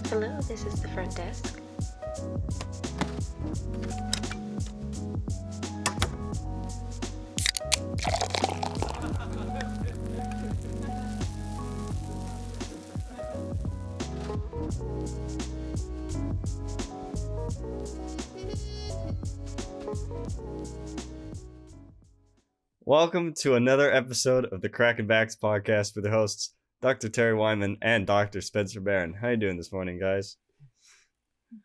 Hello, this is the front desk. Welcome to another episode of the Crackin' Backs podcast with the hosts, Dr. Terry Wyman and Dr. Spencer Barron. How you doing this morning, guys?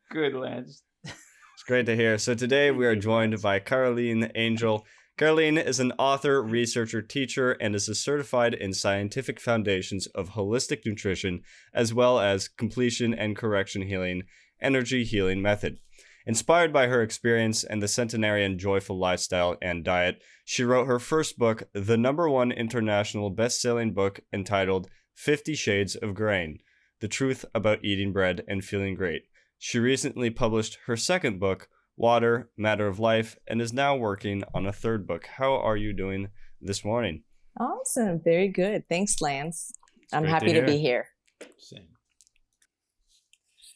Good, Lance. It's great to hear. So today we are joined by Caroline Angel. Caroline is an author, researcher, teacher, and is certified in scientific foundations of holistic nutrition, as well as completion and correction healing, energy healing method. Inspired by her experience and the centenarian joyful lifestyle and diet, she wrote her first book, the #1 international best-selling book entitled 50 Shades of Grain, The Truth About Eating Bread and Feeling Great. She recently published her second book, Water, Matter of Life, and is now working on a third book. How are you doing this morning? Awesome. Very good. Thanks, Lance. I'm great to happy to be here. Same.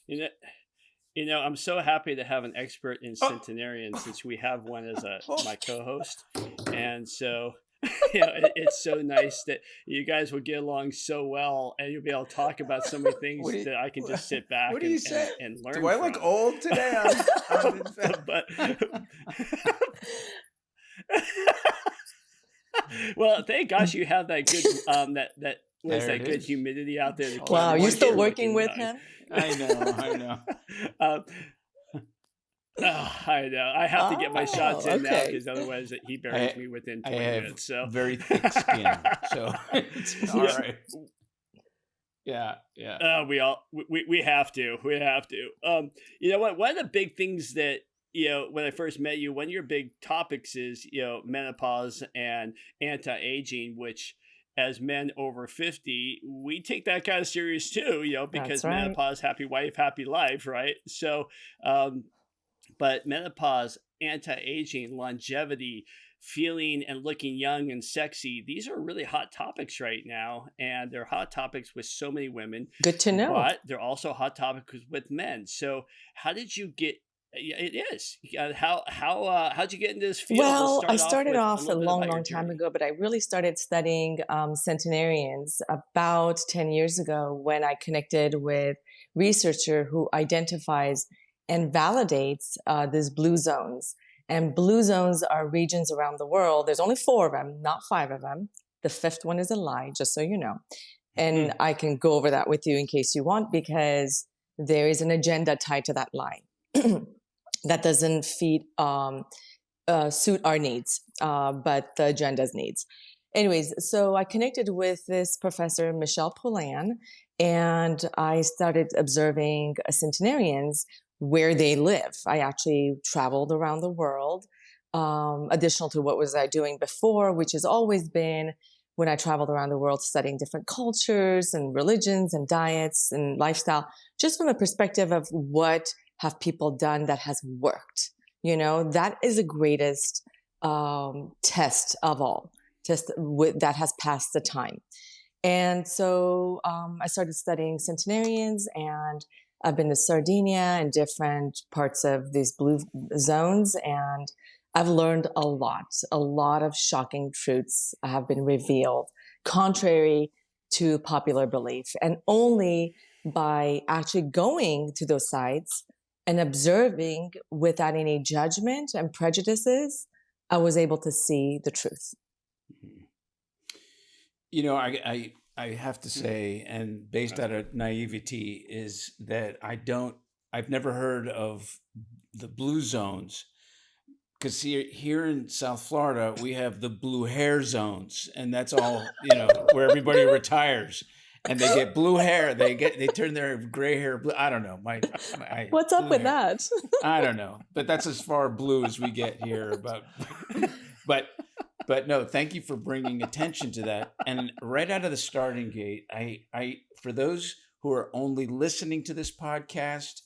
You know, I'm so happy to have an expert in centenarian since we have one as my co-host, and so it's so nice that you guys will get along so well, and you'll be able to talk about so many things that I can just sit back and learn. Do I look old today? But well, thank gosh you have that good that good humidity out there. Wow, you're still working with him? I know. I know. I have to get my shots in now because otherwise he buries me within 20 minutes. So very thick skin, so it's all right. Yeah. We have to. You know what? One of the big things that when I first met you, one of your big topics is menopause and anti-aging, which, as men over 50, we take that kind of serious too, because That's right. Menopause, happy wife, happy life, right? So, but menopause, anti-aging, longevity, feeling and looking young and sexy, these are really hot topics right now. And they're hot topics with so many women. Good to know. But they're also hot topics with men. So how did you get... It is. How'd you get into this field? Well, I started off a long time ago, but I really started studying centenarians about 10 years ago when I connected with a researcher who identifies and validates these blue zones. And blue zones are regions around the world. There's only 4 of them, not 5 of them. The 5th one is a lie, just so you know. And I can go over that with you in case you want, because there is an agenda tied to that lie. That doesn't suit our needs, but the agenda's needs. Anyways, so I connected with this professor, Michelle Poulin, and I started observing centenarians where they live. I actually traveled around the world, additional to what was I doing before, which has always been when I traveled around the world studying different cultures and religions and diets and lifestyle, just from the perspective of what have people done that has worked. That is the greatest test of all, that has passed the time. And so I started studying centenarians, and I've been to Sardinia and different parts of these blue zones, and I've learned a lot of shocking truths have been revealed, contrary to popular belief. And only by actually going to those sites and observing without any judgment and prejudices, I was able to see the truth. I have to say, and based out of naivety, is that I've never heard of the blue zones, because here in South Florida, we have the blue hair zones, and that's all, where everybody retires. And they get blue hair. They turn their gray hair blue. I don't know. What's up with hair. that? I don't know. But that's as far blue as we get here. But no, thank you for bringing attention to that. And right out of the starting gate, I for those who are only listening to this podcast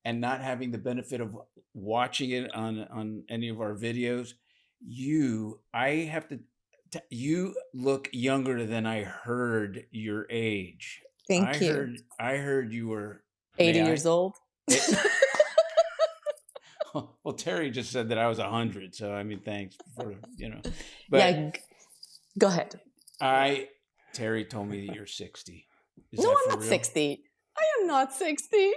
and not having the benefit of watching it on any of our videos, you look younger than I heard your age. Thank you. I heard you were 80 years old. Well, Terry just said that I was 100, so I mean, thanks for But yeah, go ahead. Terry told me that you're 60. Is No, that I'm for not real? 60. I am not 60.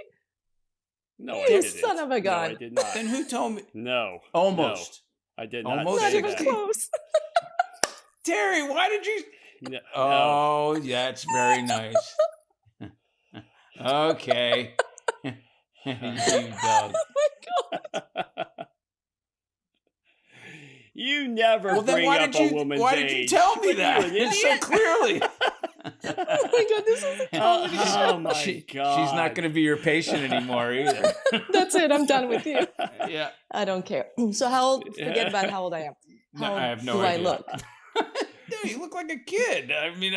No, You I didn't. son of a gun. No, I did not. Then who told me? No. Almost. No, I did not Almost Not say even 60. that. close. Terry, why did you? No. Oh, that's very nice. Okay. You dog. You never Well, then bring why up did a woman's why did you age. tell me What, that you an so idiot? clearly? Oh my God, this is a comedy show. Oh my God. She's not going to be your patient anymore either. That's it. I'm done with you. Yeah. I don't care. So how old? Forget about how old I am. No, How I have no do idea. I look? No, you look like a kid. I mean,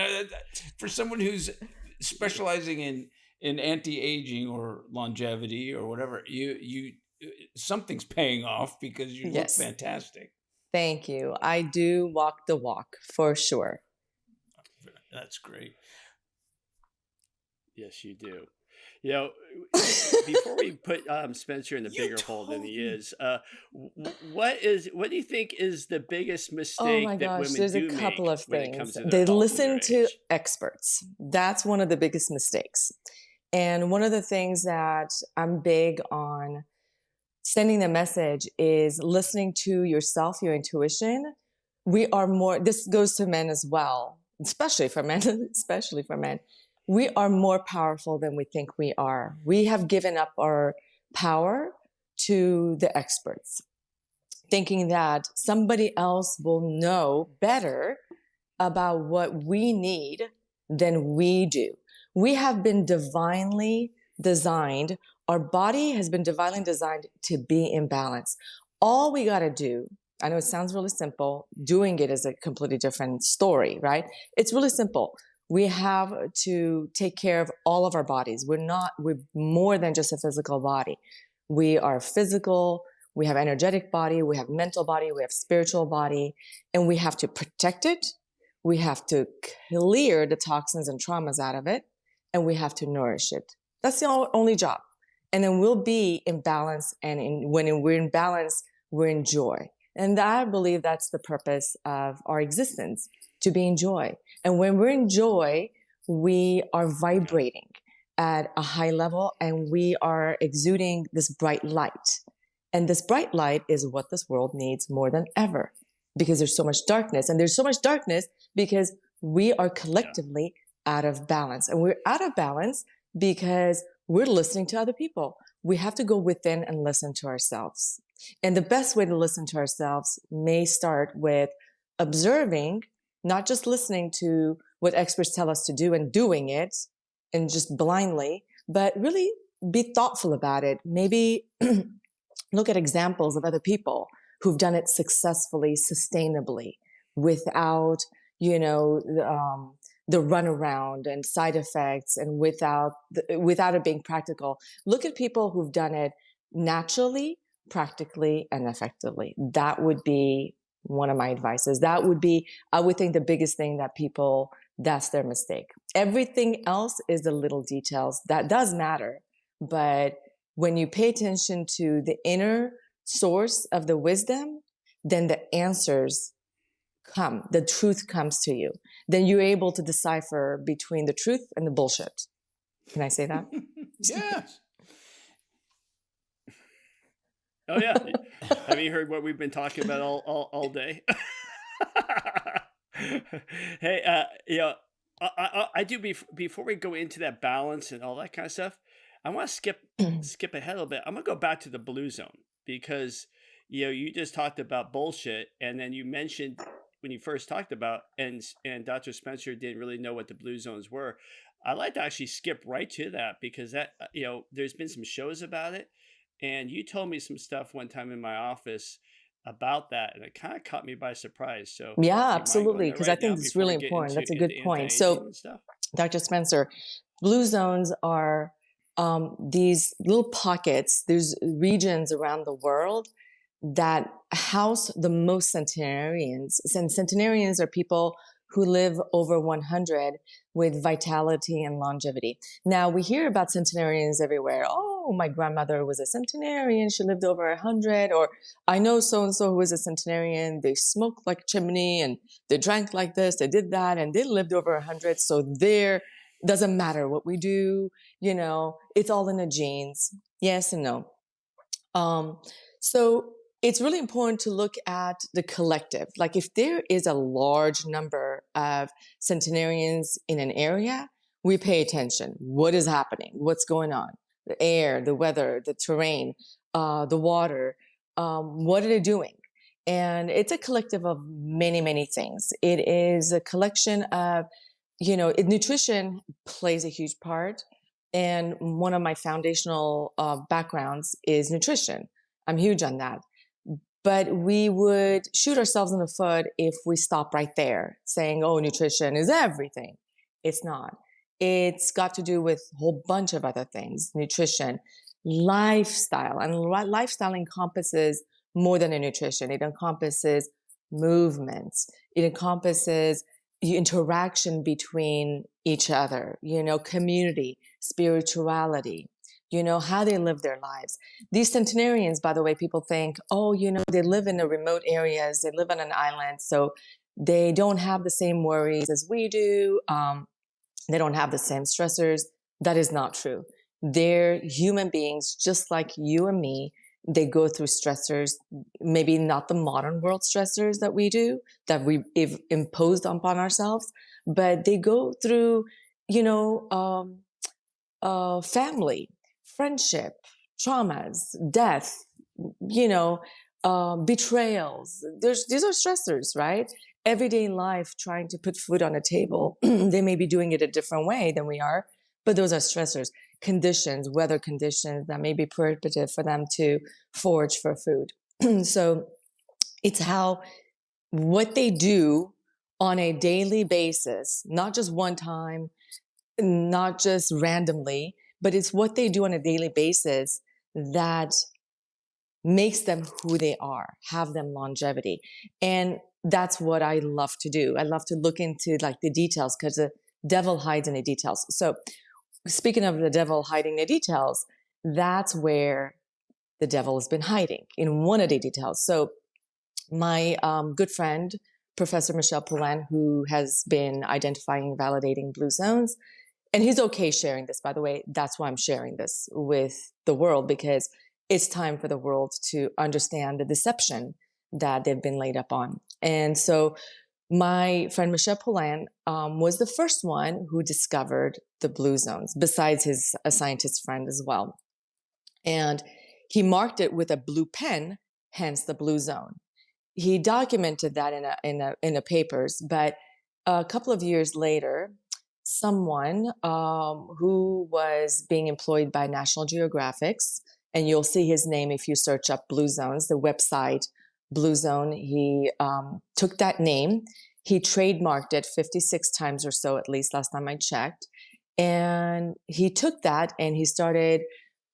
for someone who's specializing in anti-aging or longevity or whatever, you something's paying off because you Yes. look fantastic. Thank you. I do walk the walk for sure. That's great. Yes, you do. You know, before we put Spencer in a bigger hole than he is, what do you think is the biggest Oh mistake my that gosh, women there's do a couple make of when it comes things. to They their health and their listen to age? experts. That's one of the biggest mistakes. And one of the things that I'm big on sending the message is listening to yourself, your intuition. We are more, this goes to men as well, especially for men, especially for men. We are more powerful than we think we are. We have given up our power to the experts, thinking that somebody else will know better about what we need than we do. We have been divinely designed. Our body has been divinely designed to be in balance. All we got to do, I know it sounds really simple, doing it is a completely different story, right? It's really simple. We have to take care of all of our bodies. We're more than just a physical body. We are physical, we have energetic body, we have mental body, we have spiritual body, and we have to protect it. We have to clear the toxins and traumas out of it, and we have to nourish it. That's the only job. And then we'll be in balance, and when we're in balance, we're in joy. And I believe that's the purpose of our existence, to be in joy. And when we're in joy, we are vibrating at a high level, and we are exuding this bright light. And this bright light is what this world needs more than ever, because there's so much darkness. And there's so much darkness because we are collectively out of balance. And we're out of balance because we're listening to other people. We have to go within and listen to ourselves. And the best way to listen to ourselves may start with observing, not just listening to what experts tell us to do and doing it and just blindly, but really be thoughtful about it. Maybe look at examples of other people who've done it successfully, sustainably, without, the runaround and side effects, and without it being practical. Look at people who've done it naturally, practically, and effectively. That would be one of my advices. I would think the biggest thing that people, that's their mistake. Everything else is the little details. That does matter. But when you pay attention to the inner source of the wisdom, then the answers come, the truth comes to you. Then you're able to decipher between the truth and the bullshit. Can I say that? Yes. Oh yeah. Have you heard what we've been talking about all day? Hey, I do before we go into that balance and all that kind of stuff. I want to skip ahead a little bit. I'm gonna go back to the blue zone because you just talked about bullshit, and then you mentioned when you first talked about and Dr. Spencer didn't really know what the blue zones were. I'd like to actually skip right to that because that there's been some shows about it, and you told me some stuff one time in my office about that, and it kind of caught me by surprise. So yeah, absolutely, because I think it's really important. That's a good point. So, Dr. Spencer, blue zones are these little pockets. There's regions around the world that house the most centenarians. And centenarians are people who live over 100 with vitality and longevity. Now, we hear about centenarians everywhere. Oh, my grandmother was a centenarian. She lived over 100. Or I know so-and-so who was a centenarian. They smoked like a chimney and they drank like this. They did that and they lived over 100. So there doesn't matter what we do. It's all in the genes. Yes and no. So it's really important to look at the collective. Like if there is a large number of centenarians in an area, we pay attention. What is happening? What's going on? The air, the weather, the terrain, the water. What are they doing? And it's a collective of many, many things. It is a collection of, nutrition plays a huge part. And one of my foundational backgrounds is nutrition. I'm huge on that. But we would shoot ourselves in the foot if we stop right there saying, oh, nutrition is everything. It's not. It's got to do with a whole bunch of other things. Nutrition, lifestyle. And lifestyle encompasses more than a nutrition. It encompasses movements. It encompasses interaction between each other, community, spirituality, how they live their lives. These centenarians, by the way, people think, oh, they live in the remote areas, they live on an island, so they don't have the same worries as we do. They don't have the same stressors. That is not true. They're human beings just like you and me. They go through stressors, maybe not the modern world stressors that we do, that we've imposed upon ourselves, but they go through, family, friendship, traumas, death, betrayals. These are stressors, right? Everyday life, trying to put food on a table. They may be doing it a different way than we are, but those are stressors. Conditions, weather conditions that may be prohibitive for them to forage for food. So it's what they do on a daily basis, not just one time, not just randomly, but it's what they do on a daily basis that makes them who they are, have them longevity. And that's what I love to do. I love to look into like the details because the devil hides in the details. So speaking of the devil hiding the details, that's where the devil has been hiding, in one of the details. So my good friend, Professor Michel Poulain, who has been identifying and validating blue zones, and he's okay sharing this, by the way. That's why I'm sharing this with the world, because it's time for the world to understand the deception that they've been laid up on. And so my friend Michel Poulain was the first one who discovered the blue zones, besides a scientist friend as well. And he marked it with a blue pen, hence the blue zone. He documented that in the papers, but a couple of years later, someone who was being employed by National Geographic, and you'll see his name if you search up Blue Zones, the website Blue Zone, he took that name. He trademarked it 56 times or so, at least last time I checked. And he took that and he started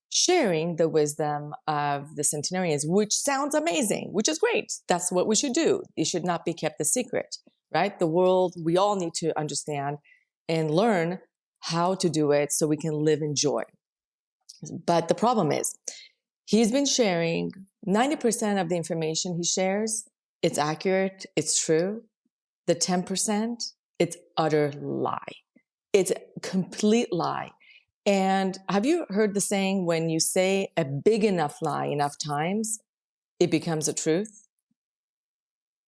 sharing the wisdom of the centenarians, which sounds amazing, which is great. That's what we should do. It should not be kept a secret, right? The world, we all need to understand and learn how to do it so we can live in joy. But the problem is, he's been sharing 90% of the information he shares. It's accurate. It's true. The 10%, it's utter lie. It's a complete lie. And have you heard the saying, when you say a big enough lie enough times, it becomes a truth?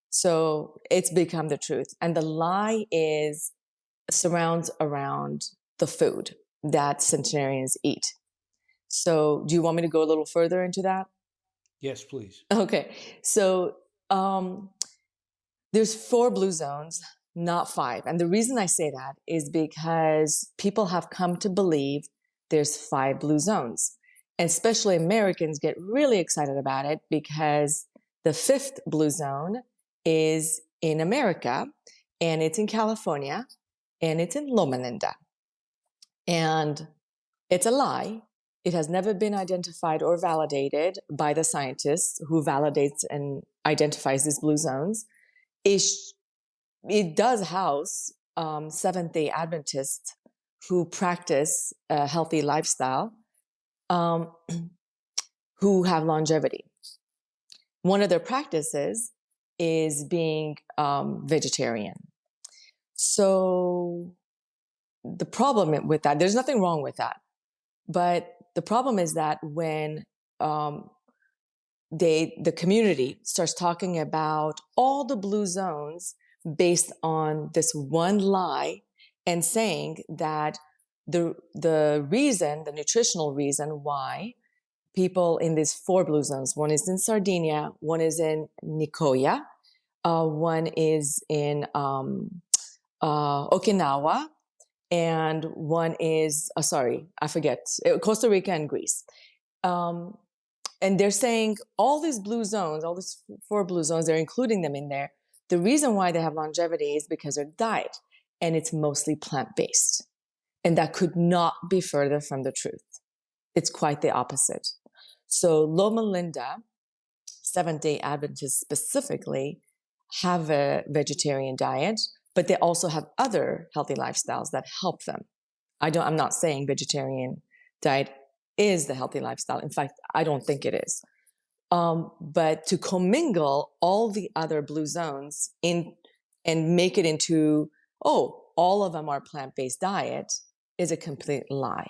So it's become the truth. And the lie surrounds around the food that centenarians eat. So do you want me to go a little further into that? Yes, please. Okay. So there's 4 blue zones, not 5. And the reason I say that is because people have come to believe there's 5 blue zones. And especially Americans get really excited about it because the 5th blue zone is in America, and it's in California, and it's in Loma Linda. And it's a lie. It has never been identified or validated by the scientists who validates and identifies these blue zones. it does house Seventh-day Adventists who practice a healthy lifestyle, um, who have longevity. One of their practices is being vegetarian. So the problem with that, there's nothing wrong with that. But the problem is that when the community starts talking about all the blue zones based on this one lie and saying that the reason, the nutritional reason why people in these 4 blue zones, one is in Sardinia, one is in Nicoya, one is in Okinawa, and one is, Costa Rica and Greece. And they're saying all these blue zones, all these 4 blue zones, they're including them in there. The reason why they have longevity is because of diet, and it's mostly plant-based. And that could not be further from the truth. It's quite the opposite. So Loma Linda, Seventh-day Adventists specifically, have a vegetarian diet, but they also have other healthy lifestyles that help them. I'm not saying vegetarian diet is the healthy lifestyle. In fact, I don't think it is. But to commingle all the other blue zones in and make it into, all of them are plant-based diet is a complete lie.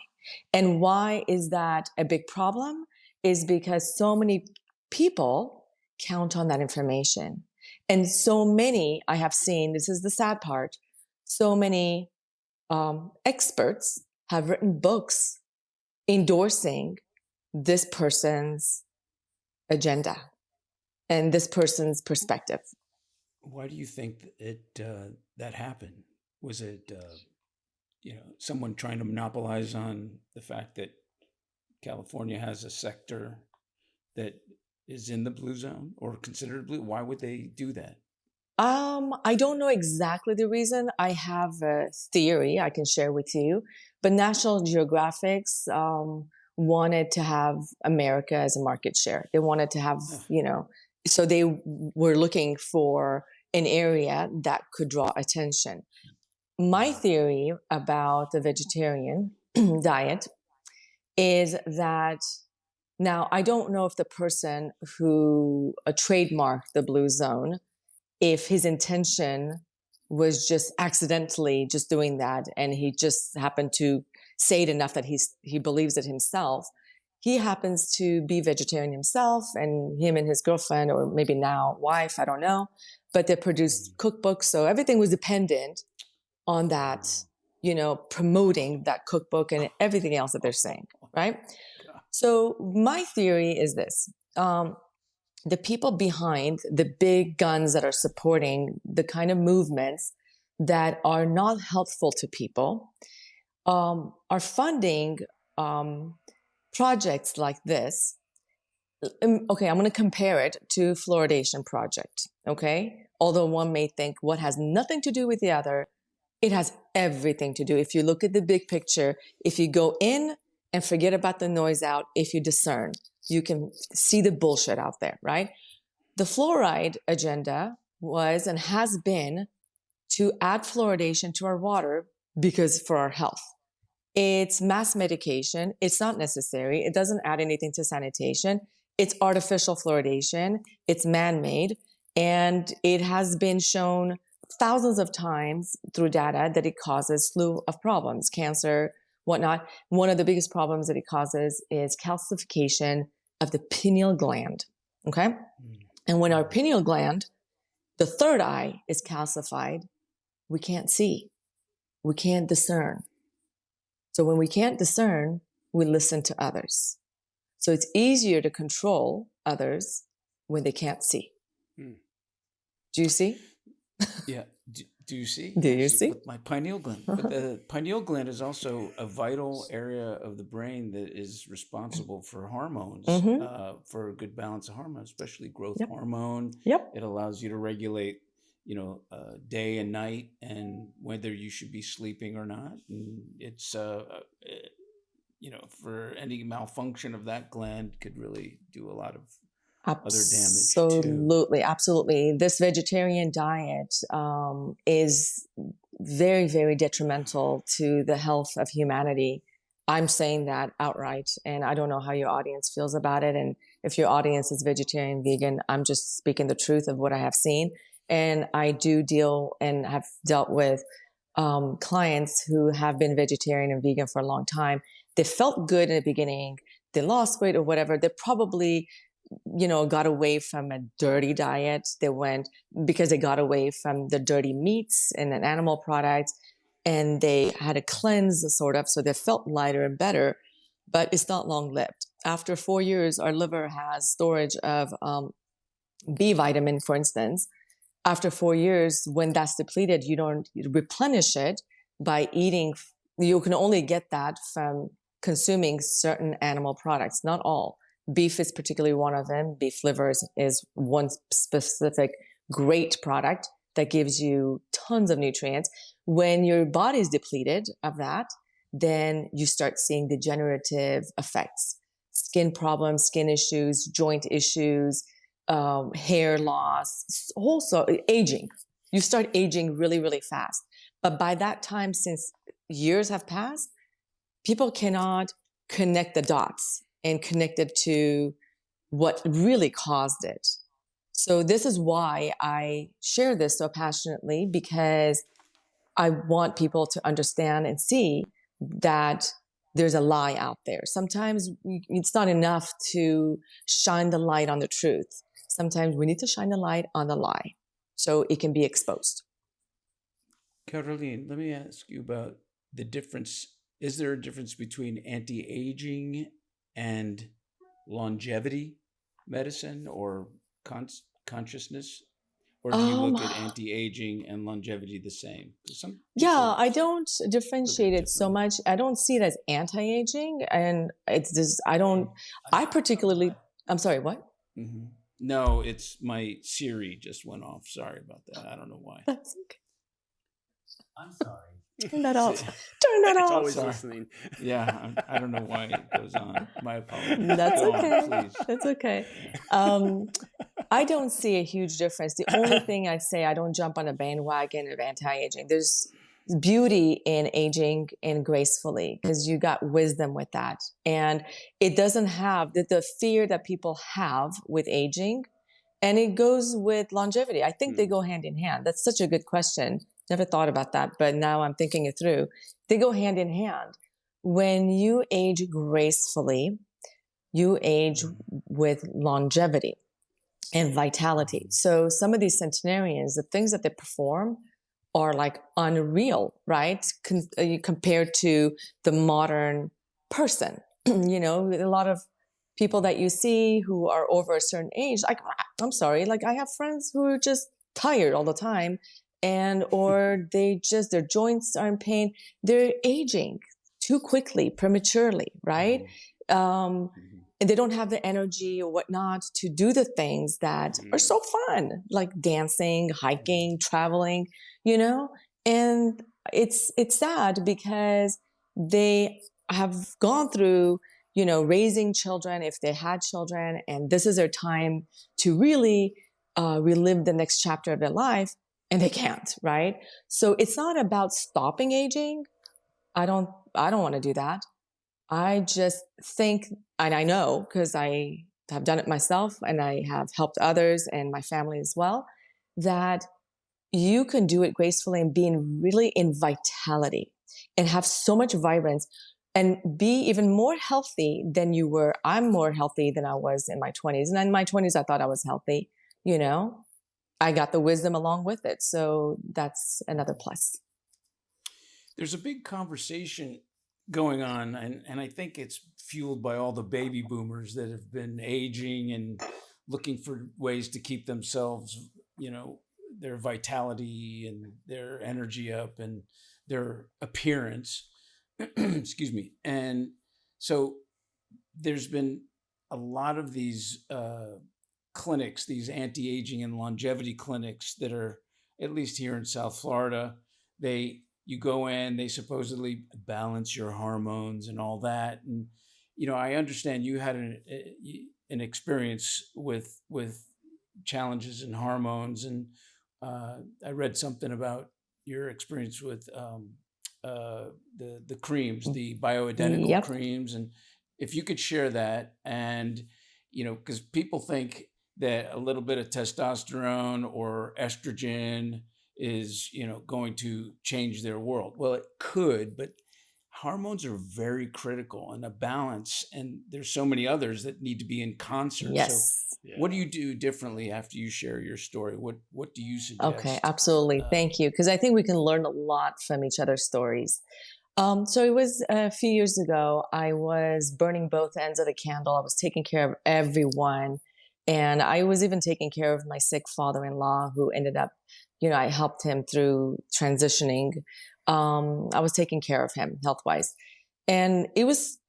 And why is that a big problem? Is because so many people count on that information. And so many, I have seen, this is the sad part, so many experts have written books endorsing this person's agenda and this person's perspective. Why do you think that happened? Was it someone trying to monopolize on the fact that California has a sector that is in the blue zone or considered blue? Why would they do that? I don't know exactly the reason. I have a theory I can share with you, but National Geographic's wanted to have America as a market share. They wanted to have, so they were looking for an area that could draw attention. My theory about the vegetarian diet is that, now I don't know if the person who trademarked the blue zone, if his intention was just accidentally just doing that and he just happened to say it enough that he believes it himself. He happens to be vegetarian himself, and him and his girlfriend, or maybe now wife, I don't know, but they produced cookbooks. So everything was dependent on that, promoting that cookbook and everything else that they're saying, right? So my theory is this. The people behind the big guns that are supporting the kind of movements that are not helpful to people are funding projects like this. Okay, I'm going to compare it to fluoridation project, okay? Although one may think what has nothing to do with the other, it has everything to do. If you look at the big picture, if you go in and forget about the noise out, if you discern, you can see the bullshit out there, right? The fluoride agenda was and has been to add fluoridation to our water because for our health. It's mass medication. It's not necessary. It doesn't add anything to sanitation. It's artificial fluoridation. It's man-made. And it has been shown thousands of times through data that it causes a slew of problems, cancer, whatnot. One of the biggest problems that it causes is calcification of the pineal gland, okay? And when our pineal gland, the third eye, is calcified, we can't see. We can't discern. So when we can't discern, we listen to others. So it's easier to control others when they can't see. Do you see? Yeah. Do you see? Do you see? With my pineal gland. But the pineal gland is also a vital area of the brain that is responsible for hormones, for a good balance of hormones, especially growth hormone. Yep. It allows you to regulate, day and night and whether you should be sleeping or not. And it's, for any malfunction of that gland could really do a lot of other damage too. Absolutely. This vegetarian diet is very, very detrimental to the health of humanity. I'm saying that outright, and I don't know how your audience feels about it. And if your audience is vegetarian, vegan, I'm just speaking the truth of what I have seen. And I do deal and have dealt with clients who have been vegetarian and vegan for a long time. They felt good in the beginning. They lost weight or whatever. They probably got away from a dirty diet. They went because they got away from the dirty meats and an animal products, and they had a cleanse sort of, so they felt lighter and better, but it's not long lived. After 4 years, our liver has storage of B vitamin, for instance. After 4 years, when that's depleted, you don't replenish it by eating. You can only get that from consuming certain animal products, not all. Beef is particularly one of them. Beef livers is one specific great product that gives you tons of nutrients. When your body is depleted of that, then you start seeing degenerative effects, skin problems, skin issues, joint issues, hair loss, also aging. You start aging really, really fast. But by that time, since years have passed, people cannot connect the dots and connect it to what really caused it. So this is why I share this so passionately, because I want people to understand and see that there's a lie out there. Sometimes it's not enough to shine the light on the truth. Sometimes we need to shine the light on the lie so it can be exposed. Caroline, let me ask you about the difference. Is there a difference between anti-aging and longevity medicine or consciousness? Or do you look at anti-aging and longevity the same? Yeah, I don't differentiate it so much. I don't see it as anti-aging, and it's just I'm sorry, what? Mm-hmm. No, it's my Siri just went off. Sorry about that. I don't know why. That's okay. I'm sorry. Turn that off. Turn that It's off. always listening. Yeah, I don't know why it goes on. My apologies. That's Go okay. on, please. That's okay. I don't see a huge difference. The only thing I say, I don't jump on a bandwagon of anti-aging. There's beauty in aging and gracefully, because you got wisdom with that. And it doesn't have the fear that people have with aging. And it goes with longevity. I think they go hand in hand. That's such a good question. Never thought about that, but now I'm thinking it through. They go hand in hand. When you age gracefully, you age with longevity and vitality. So some of these centenarians, the things that they perform are like unreal, right? Compared to the modern person. A lot of people that you see who are over a certain age, like, I'm sorry, like I have friends who are just tired all the time, or their joints are in pain. They're aging too quickly, prematurely, right? And they don't have the energy or whatnot to do the things that are so fun, like dancing, hiking, traveling, and it's sad because they have gone through, raising children, if they had children, and this is their time to really relive the next chapter of their life, and they can't, right? So it's not about stopping aging. I don't want to do that. I just think, and I know because I have done it myself and I have helped others and my family as well, that you can do it gracefully and be really in vitality and have so much vibrance and be even more healthy than you were. I'm more healthy than I was in my 20s. And in my 20s, I thought I was healthy, I got the wisdom along with it. So that's another plus. There's a big conversation going on, and I think it's fueled by all the baby boomers that have been aging and looking for ways to keep themselves, their vitality and their energy up and their appearance. Excuse me. And so there's been a lot of these clinics, these anti-aging and longevity clinics that are, at least here in South Florida, you go in, they supposedly balance your hormones and all that. And, I understand you had an experience with challenges and hormones, and I read something about your experience with the creams, the bioidentical Yep. creams, and if you could share that, and because people think that a little bit of testosterone or estrogen is going to change their world. Well, it could, but hormones are very critical, and a balance, and there's so many others that need to be in concert. So Yes. what do you do differently after you share your story? What do you suggest? Okay, absolutely. Thank you. Because I think we can learn a lot from each other's stories. So it was a few years ago, I was burning both ends of the candle. I was taking care of everyone. And I was even taking care of my sick father-in-law who ended up, I helped him through transitioning. I was taking care of him health-wise. And it was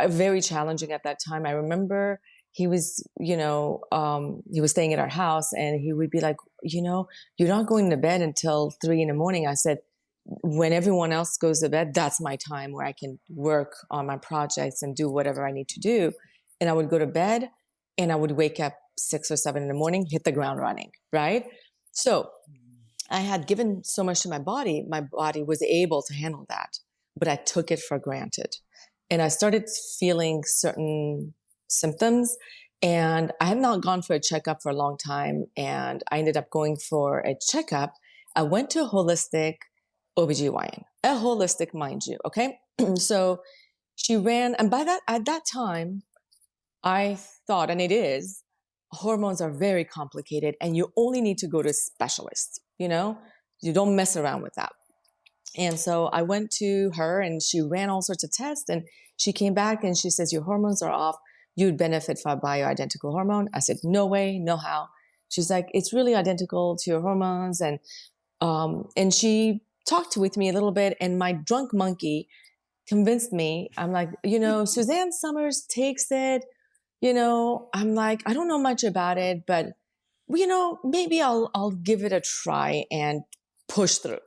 very challenging at that time. I remember he was, he was staying at our house and he would be like, you're not going to bed until 3 a.m. I said, when everyone else goes to bed, that's my time where I can work on my projects and do whatever I need to do. And I would go to bed and I would wake up 6 or 7 in the morning, hit the ground running, right? So I had given so much to my body was able to handle that, but I took it for granted. And I started feeling certain symptoms, and I had not gone for a checkup for a long time. And I ended up going for a checkup. I went to a holistic OBGYN, a holistic, mind you. Okay. So she ran, and at that time, I thought, and it is, hormones are very complicated and you only need to go to a specialist. You don't mess around with that. And so I went to her and she ran all sorts of tests, and she came back and she says, your hormones are off. You'd benefit from a bioidentical hormone. I said, no way, no how. She's like, it's really identical to your hormones. And she talked with me a little bit, and my drunk monkey convinced me. I'm like, Suzanne Summers takes it. I'm like, I don't know much about it, but maybe I'll give it a try and push through,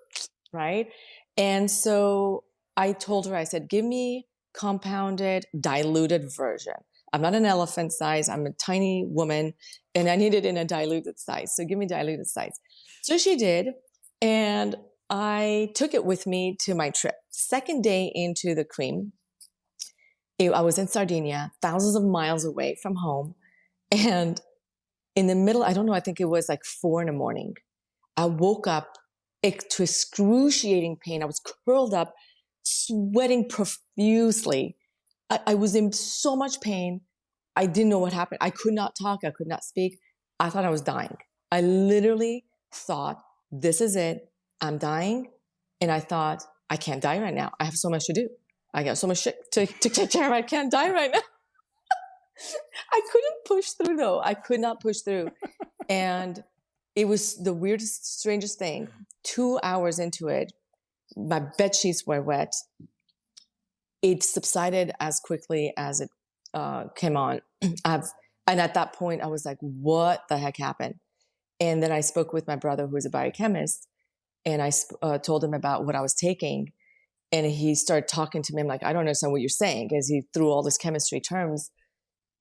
right? And so I told her, I said, give me compounded, diluted version. I'm not an elephant size. I'm a tiny woman, and I need it in a diluted size. So give me diluted size. So she did, and I took it with me to my trip. Second day into the cream, I was in Sardinia, thousands of miles away from home. And in the middle, I don't know, I think it was like 4 a.m. I woke up to excruciating pain. I was curled up, sweating profusely. I was in so much pain. I didn't know what happened. I could not talk. I could not speak. I thought I was dying. I literally thought, this is it. I'm dying. And I thought, I can't die right now. I have so much to do. I got so much shit to take care of. I can't die right now. I couldn't push through though. I could not push through. And it was the weirdest, strangest thing. 2 hours into it, my bed sheets were wet. It subsided as quickly as it came on. And at that point, I was like, what the heck happened? And then I spoke with my brother, who is a biochemist, and I told him about what I was taking. And he started talking to me. I'm like, I don't understand what you're saying, because he threw all these chemistry terms.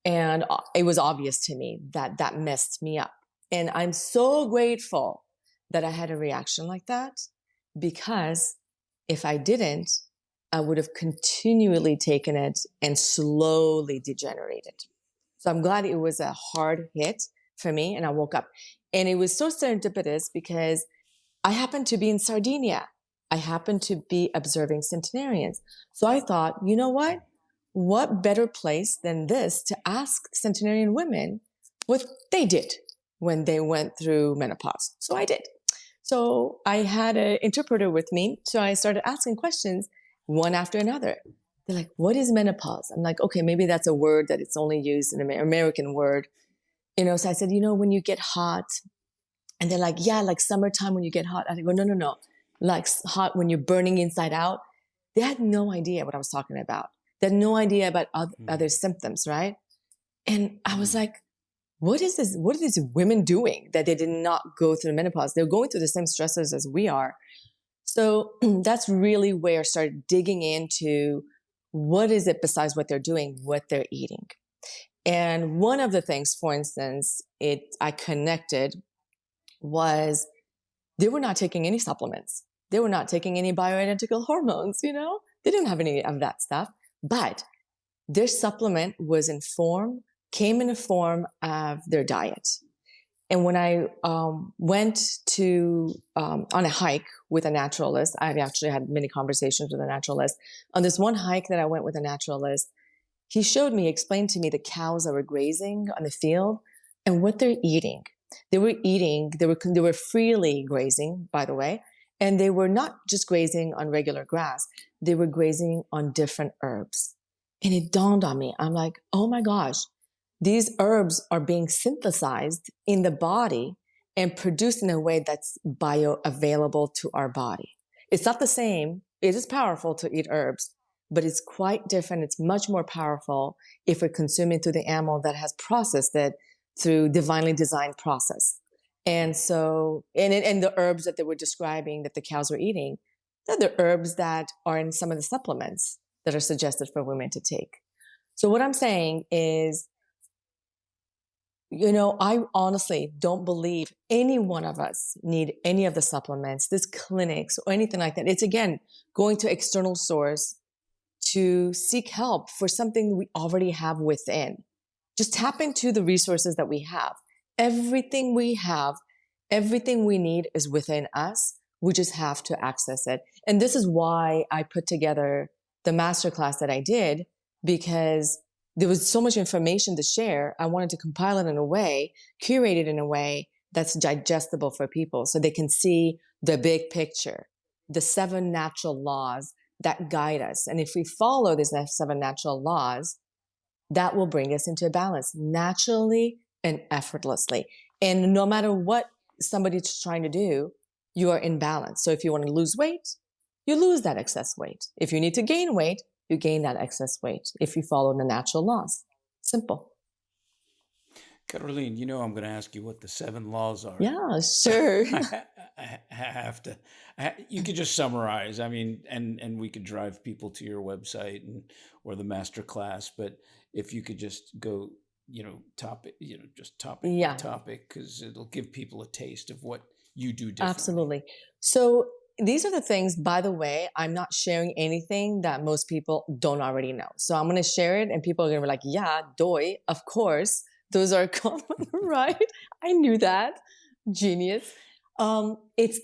And it was obvious to me that that messed me up. And I'm so grateful that I had a reaction like that, because if I didn't, I would have continually taken it and slowly degenerated. So I'm glad it was a hard hit for me, and I woke up. And it was so serendipitous because I happened to be in Sardinia. I happened to be observing centenarians. So I thought, you know what? What better place than this to ask centenarian women what they did when they went through menopause? So I did. So I had an interpreter with me. So I started asking questions one after another. They're like, what is menopause? I'm like, okay, maybe that's a word that it's only used in an American word. So I said, when you get hot, and they're like, yeah, like summertime when you get hot. I go, no. Like hot when you're burning inside out. They had no idea what I was talking about. They had no idea about other symptoms, right? And I was like, what is this? What are these women doing that they did not go through menopause? They're going through the same stressors as we are. So that's really where I started digging into what is it besides what they're doing, what they're eating. And one of the things, for instance, I connected was they were not taking any supplements. They were not taking any bioidentical hormones, you know? They didn't have any of that stuff. But their supplement came in the form of their diet. And when I went to on a hike with a naturalist, I've actually had many conversations with a naturalist. On this one hike that I went with a naturalist, he explained to me the cows that were grazing on the field and what they're eating. They were freely grazing, by the way, and they were not just grazing on regular grass. They were grazing on different herbs. And it dawned on me. I'm like, oh my gosh, these herbs are being synthesized in the body and produced in a way that's bioavailable to our body. It's not the same. It is powerful to eat herbs, but it's quite different. It's much more powerful if we're consuming through the animal that has processed it through divinely designed process. And so, and the herbs that they were describing that the cows were eating, they're the herbs that are in some of the supplements that are suggested for women to take. So what I'm saying is, I honestly don't believe any one of us need any of the supplements, these clinics or anything like that. It's again, going to external source to seek help for something we already have within. Just tap into the resources that we have. Everything we have, everything we need is within us. We just have to access it. And this is why I put together the masterclass that I did, because there was so much information to share. I wanted to compile it in a way, curate it in a way that's digestible for people so they can see the big picture, the 7 natural laws that guide us. And if we follow these 7 natural laws, that will bring us into balance naturally and effortlessly. And no matter what somebody's trying to do, you are in balance. So if you want to lose weight, you lose that excess weight. If you need to gain weight, you gain that excess weight if you follow the natural laws. Simple. Caroline, I'm going to ask you what the 7 laws are. Yeah, sure. I have to. You could just summarize. I mean, and we could drive people to your website or the master class. But if you could just go, topic, just topic by topic, because it'll give people a taste of what you do differently. Absolutely. So these are the things, by the way, I'm not sharing anything that most people don't already know. So I'm going to share it and people are going to be like, yeah, doy, of course. Those are common, right? I knew that. Genius. It's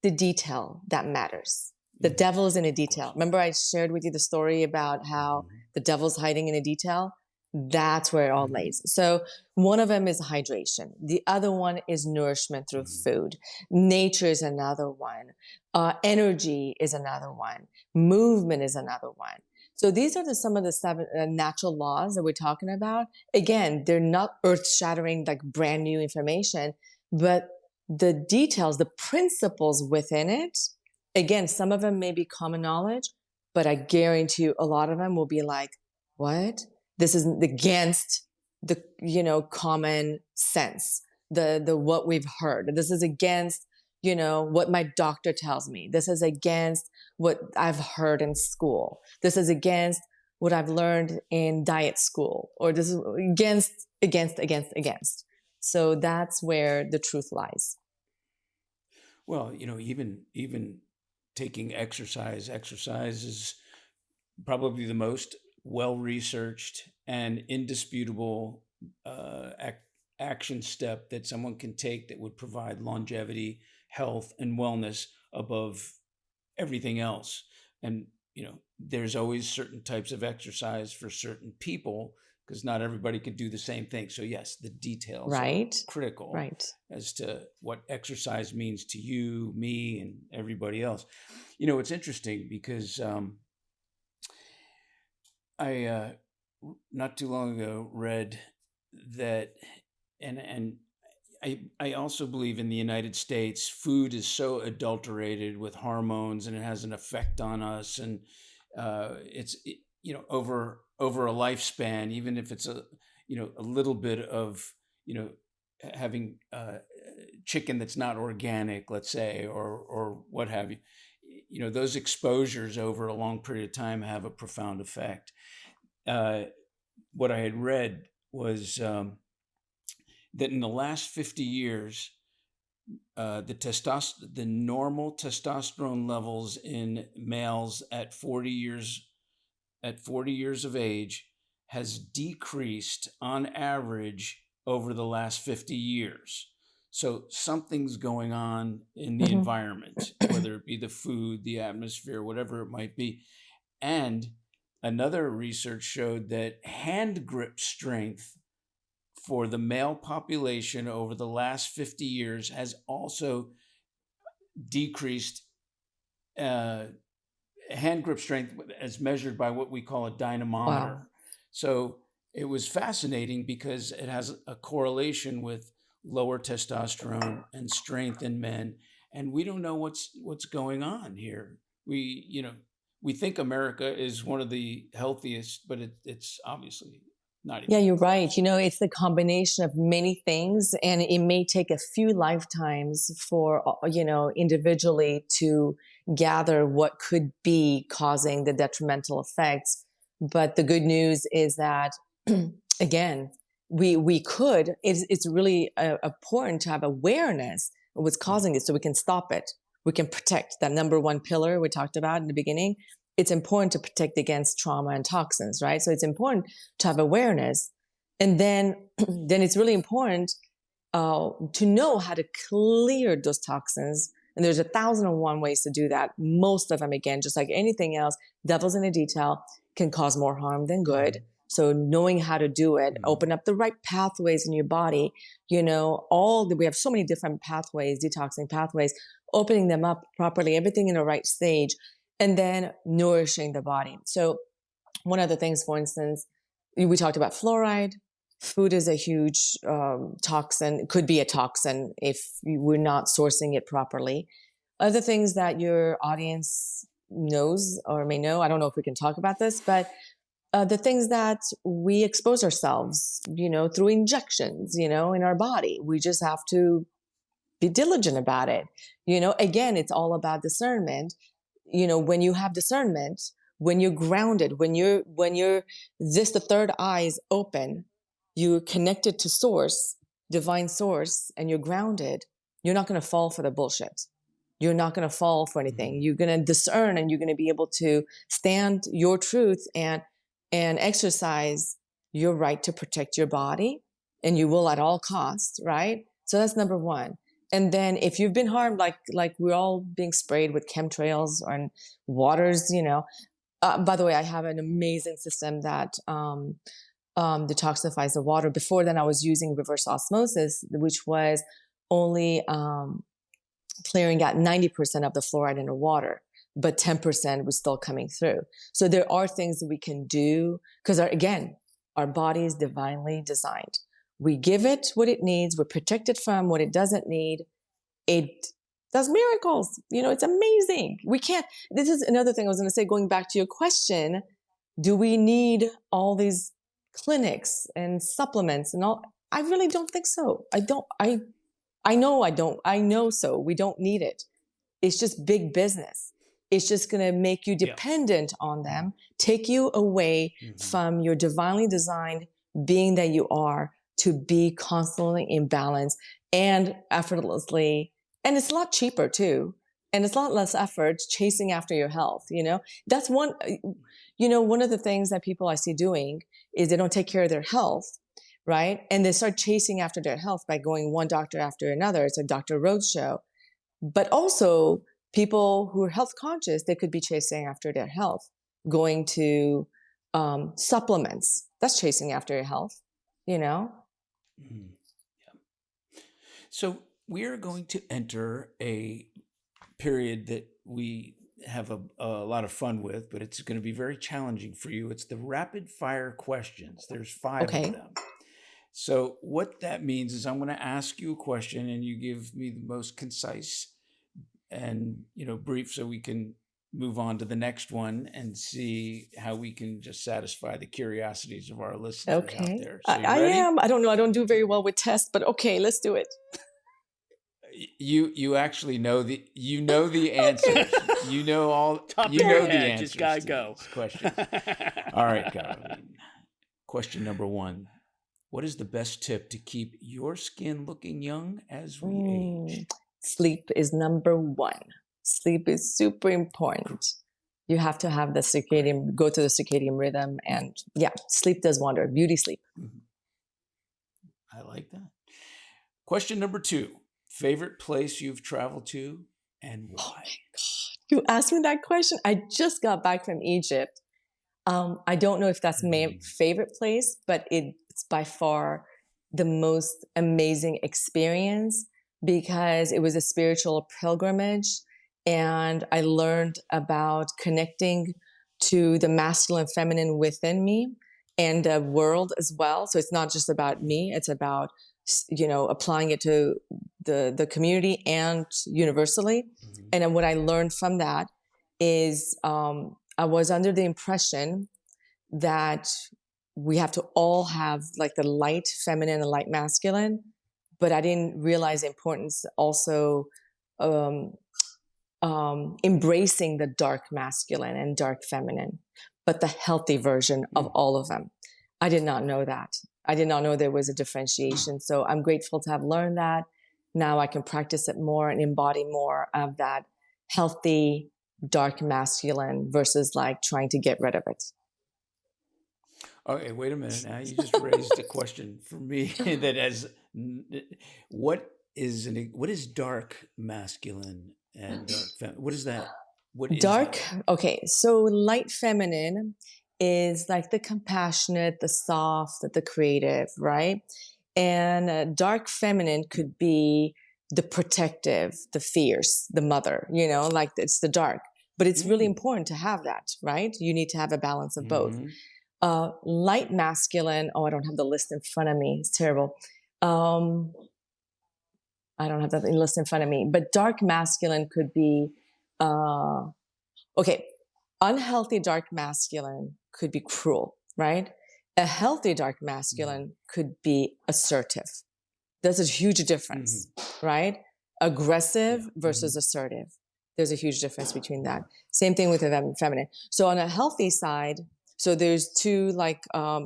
the detail that matters. The devil is in a detail. Remember I shared with you the story about how the devil's hiding in a detail? That's where it all lays. So one of them is hydration. The other one is nourishment through food. Nature is another one. Energy is another one. Movement is another one. So these are some of the 7 natural laws that we're talking about. Again, they're not earth-shattering, like brand new information, but the details, the principles within it, again, some of them may be common knowledge, but I guarantee you a lot of them will be like, what? This is against the, common sense, the what we've heard. This is against, what my doctor tells me. This is against what I've heard in school. This is against what I've learned in diet school, or this is against. So that's where the truth lies. Well, even taking exercise is probably the most well-researched and indisputable action step that someone can take that would provide longevity, health, and wellness above everything else. And, there's always certain types of exercise for certain people because not everybody can do the same thing. So yes, the details are critical as to what exercise means to you, me, and everybody else. It's interesting because I not too long ago read that, and I also believe in the United States, food is so adulterated with hormones, and it has an effect on us, and it's over a lifespan, even if it's a little bit of having chicken that's not organic, let's say, or what have you. Those exposures over a long period of time have a profound effect. what I had read was that in the last 50 years, the normal testosterone levels in males at 40 years of age has decreased on average over the last 50 years. So something's going on in the environment, whether it be the food, the atmosphere, whatever it might be. And another research showed that hand grip strength for the male population over the last 50 years has also decreased. Hand grip strength as measured by what we call a dynamometer. Wow. So it was fascinating because it has a correlation with lower testosterone and strength in men. And we don't know what's going on here. We think America is one of the healthiest, but it's obviously not even. Yeah, you're right. It's the combination of many things, and it may take a few lifetimes for, individually to gather what could be causing the detrimental effects. But the good news is that, again, it's really important to have awareness of what's causing it so we can stop it. We can protect that number one pillar we talked about in the beginning. It's important to protect against trauma and toxins, right? So it's important to have awareness. And then it's really important to know how to clear those toxins. And there's 1,001 ways to do that. Most of them, again, just like anything else, devil's in the detail, can cause more harm than good. So knowing how to do it, open up the right pathways in your body, we have so many different pathways, detoxing pathways, opening them up properly, everything in the right stage, and then nourishing the body. So one of the things, for instance, we talked about fluoride. Food is a huge toxin, could be a toxin if we're not sourcing it properly. Other things that your audience knows or may know, I don't know if we can talk about this, but the things that we expose ourselves, through injections, in our body. We just have to be diligent about it. Again, it's all about discernment. When you have discernment, when you're grounded, when the third eye is open, you're connected to source, divine source, and you're grounded, you're not going to fall for the bullshit. You're not going to fall for anything. You're going to discern, and you're going to be able to stand your truth and exercise your right to protect your body, and you will at all costs, right? So that's number one. And then if you've been harmed, like we're all being sprayed with chemtrails and waters, by the way, I have an amazing system that detoxifies the water. Before then, I was using reverse osmosis, which was only clearing out 90% of the fluoride in the water, but 10% was still coming through. So there are things that we can do because, again, our body is divinely designed. We give it what it needs. We're protected from what it doesn't need. It does miracles. It's amazing. This is another thing I was going to say, going back to your question, do we need all these clinics and supplements and all? I really don't think so. I know so. We don't need it. It's just big business. It's just going to make you dependent on them, take you away from your divinely designed being that you are, to be constantly in balance and effortlessly. And it's a lot cheaper too. And it's a lot less effort chasing after your health. That's one of the things that people I see doing is they don't take care of their health, right? And they start chasing after their health by going one doctor after another. It's a Dr. Roadshow. But also people who are health conscious, they could be chasing after their health, going to supplements. That's chasing after your health, So we are going to enter a period that we have a lot of fun with, but it's going to be very challenging for you. It's the rapid fire questions. There's 5 of them. So what that means is I'm going to ask you a question and you give me the most concise and brief, so we can move on to the next one and see how we can just satisfy the curiosities of our listeners out there. So I am. I don't know. I don't do very well with tests, but okay, let's do it. You actually know the answers. Okay. You know all. Top you of know your the head, answers. just gotta to go. these questions. All right, Caroline. Question number 1. What is the best tip to keep your skin looking young as we age? Sleep is number 1. Sleep is super important. You have to have go to the circadian rhythm, and sleep does wonder. Beauty sleep. I like that. Question number 2. Favorite place you've traveled to and why? Oh my God. You asked me that question. I just got back from Egypt. I don't know if that's my favorite place, but it's by far the most amazing experience because it was a spiritual pilgrimage, and I learned about connecting to the masculine and feminine within me and the world as well. So it's not just about me, it's about applying it to the community and universally. And then what I learned from that is I was under the impression that we have to all have like the light feminine and light masculine, but I didn't realize the importance also embracing the dark masculine and dark feminine, but the healthy version of all of them. I did not know that. I did not know there was a differentiation. So I'm grateful to have learned that. Now I can practice it more and embody more of that healthy dark masculine versus like trying to get rid of it. Okay, wait a minute. Now you just raised a question for me that what is dark masculine and dark feminine? What is that? What is dark? that? Okay, so light feminine is like the compassionate, the soft, the creative, right? And dark feminine could be the protective, the fierce, the mother, like it's the dark. But it's really important to have that, right? You need to have a balance of both. Light masculine, I don't have the list in front of me. It's terrible. I don't have the list in front of me. But dark masculine could be, unhealthy dark masculine could be cruel, right? A healthy dark masculine could be assertive. There's a huge difference, right? Aggressive versus assertive. There's a huge difference between that. Same thing with the feminine. So on a healthy side, so there's two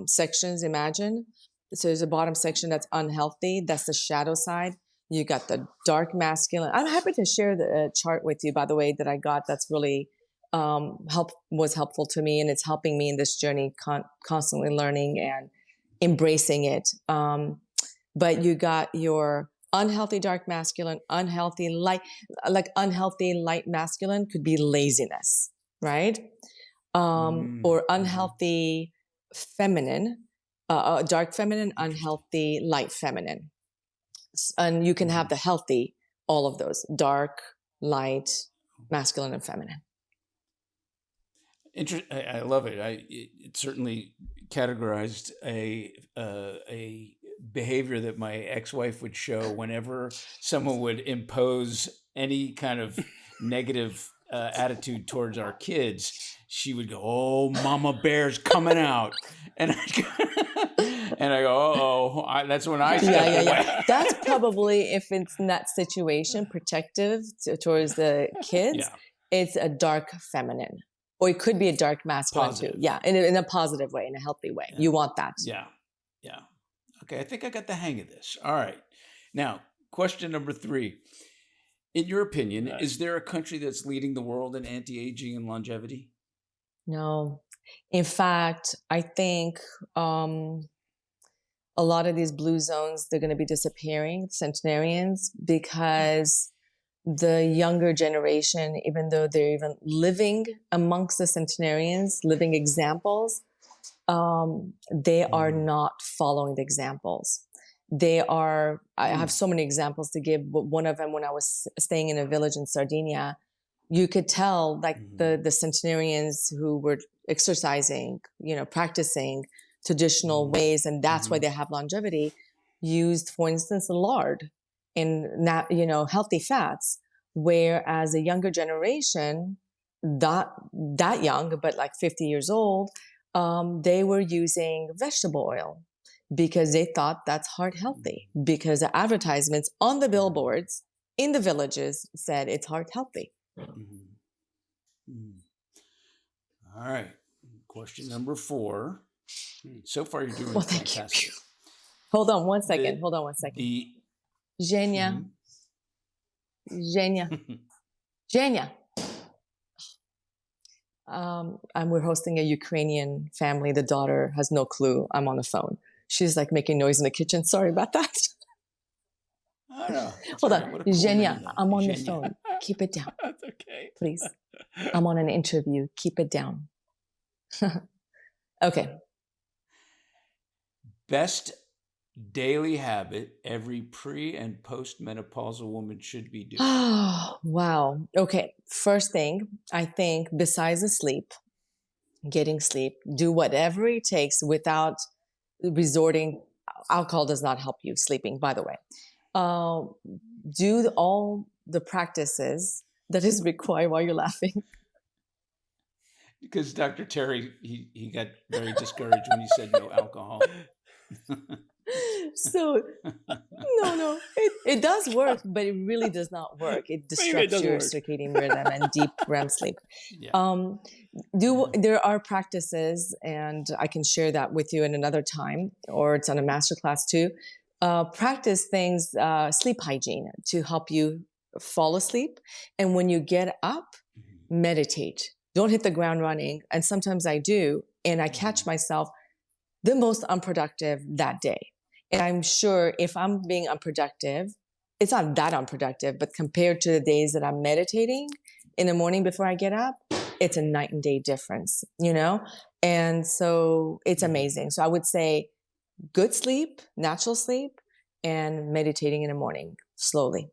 sections, imagine. So there's a bottom section that's unhealthy. That's the shadow side. You got the dark masculine. I'm happy to share the chart with you, by the way, that I got. That's really was helpful to me, and it's helping me in this journey, constantly learning and embracing it. But you got your unhealthy dark masculine, unhealthy light masculine could be laziness, right? Or unhealthy feminine, dark feminine, unhealthy light feminine. And you can have the healthy, all of those, dark, light, masculine, and feminine. I love it. It certainly categorized a behavior that my ex-wife would show whenever someone would impose any kind of negative attitude towards our kids. She would go, "Oh, Mama Bear's coming out," and I go, "Oh, that's when I step away." That's probably, if it's in that situation, protective towards the kids. It's a dark feminine. Or it could be a dark masculine too. Yeah, in a positive way, in a healthy way. You want that. Yeah. Okay, I think I got the hang of this. All right. Now, question number 3. In your opinion, is there a country that's leading the world in anti-aging and longevity? No. In fact, I think a lot of these blue zones, they're going to be disappearing, centenarians, because the younger generation, even though they're even living amongst the centenarians, living examples, they are not following the examples. I have so many examples to give, but one of them, when I was staying in a village in Sardinia, you could tell like the centenarians who were exercising, practicing traditional ways, and that's why they have longevity, used, for instance, lard and healthy fats, whereas a younger generation, not that young, but like 50 years old, they were using vegetable oil because they thought that's heart healthy, because the advertisements on the billboards in the villages said it's heart healthy. All right. Question number 4. So far, you're doing Well, thank fantastic. you. Hold on one The- second. Zhenya. Zhenya. And we're hosting a Ukrainian family. The daughter has no clue I'm on the phone. She's like making noise in the kitchen. Sorry about that. I don't know. Hold on. What a cool Zhenya, name, though. I'm on the Zhenya. phone. Keep it down, That's okay. please. I'm on an interview. Keep it down. Okay. Best daily habit every pre and post-menopausal woman should be doing. Oh, wow. Okay. First thing, I think besides the sleep, getting sleep, do whatever it takes without resorting. Alcohol does not help you sleeping, by the way. Do all the practices that is required while you're laughing. Because Dr. Terry, he got very discouraged when you said no alcohol. So, no, it does work, but it really does not work. It disrupts your circadian rhythm and deep REM sleep. Yeah. There are practices, and I can share that with you in another time, or it's on a masterclass too. Practice things, sleep hygiene to help you fall asleep. And when you get up, meditate. Don't hit the ground running. And sometimes I do, and I catch myself the most unproductive that day. And I'm sure if I'm being unproductive, it's not that unproductive, but compared to the days that I'm meditating in the morning before I get up, it's a night and day difference, you know? And so it's amazing. So I would say good sleep, natural sleep, and meditating in the morning slowly.